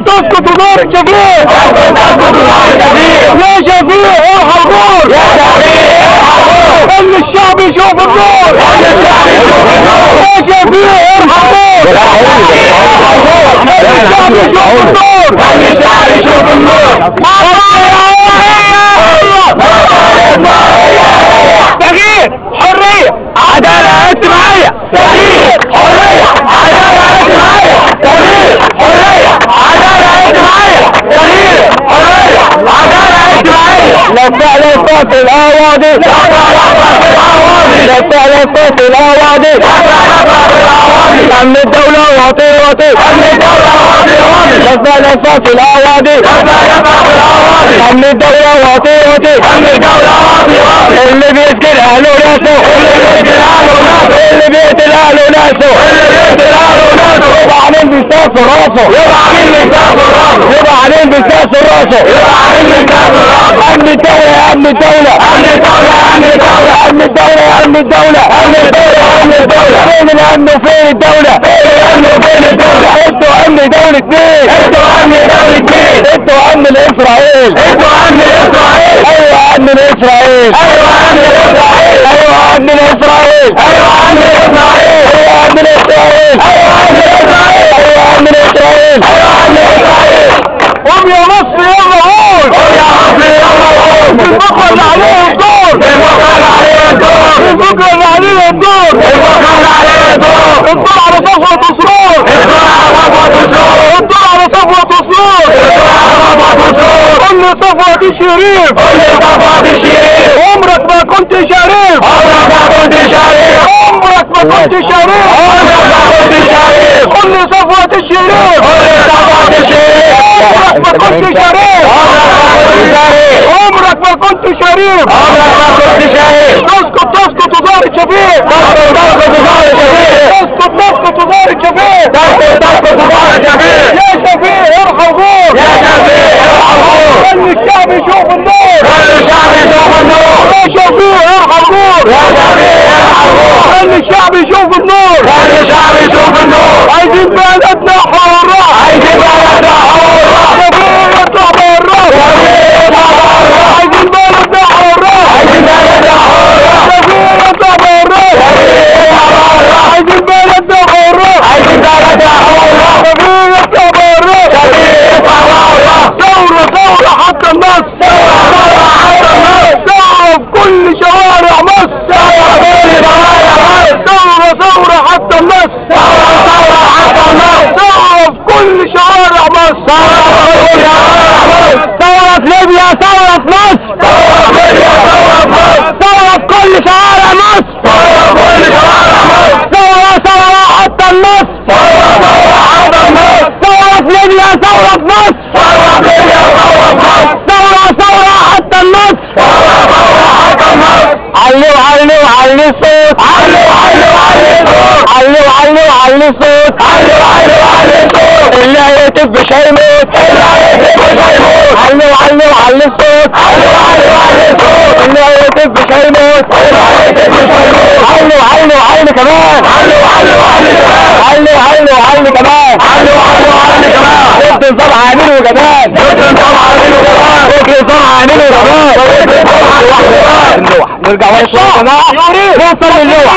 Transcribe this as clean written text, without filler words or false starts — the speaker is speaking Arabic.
تسكت ودار الشفيق يا شفيق ارحم النور ان الشعب يشوف النور يا شفيق ارحم النور ان الشعب يشوف النور تغيير حرية عدالة اجتماعية تغيير حرية عدالة اجتماعية تغيير حرية عدالة اجتماعية تغيير حرية عدالة اجتماعية نفع لصوت الاواضي نفع لصوت الاواضي امن الدولة واطي امن الدولة نفع لصوت الاواضي امن الدولة واطي امن الدولة اللي بيقتل اهله وناسه اللي بيقتل اهله وناسه يبقى عليه بيساس راسه يبقى عليه بيساس راسه امن الدولة يا امن الدولة امن الدولة يا امن الدولة فين الامن وفين الدولة انتوا امن دولة مين انتوا امن الاسرائيل ايوه امن الاسرائيل ايوه امن الاسرائيل قوم يا مصر يلا قول البكرة اللي عليها الدور البكرة اللي عليها الدور الدور على صفوة سرور الدور على صفوة سرور كل صفوة شريف عمرك ما كنت شريف عمرك ما كنت شريف كل صفوة الشريف عمرك ما كنت شريف عمرك ما كنت شريف تسكت وزار الشفيق تسكت وزار الشفيق يا شفيق ارحم غور خلي الشعب يشوف النور يا شفيق ارحم غور خلي الشعب يشوف النور عايزين بلدنا حرة شفيق يطلع برا عايزين بلدنا حرة شفيق يطلع برا عايزين بلدنا حرة شفيق يطلع برا ثورة حتى النصر ثورة في كل شوارع مصر ثورة حتى النصر ثورة في كل شوارع مصر ثورة في ليبيا ثورة في مصر ثورة في كل شوارع مصر ثورة حتى النصر ثورة في ليبيا ثورة في مصر ثورة حتى النصر علي صوت علي صوت اللي هيهتف مش هيموت علي صوت اللي هيهتف مش هيموت علي كمان علي كمان ضد نظام عامل وجمال نرجع ورا الصوت نوصل للوح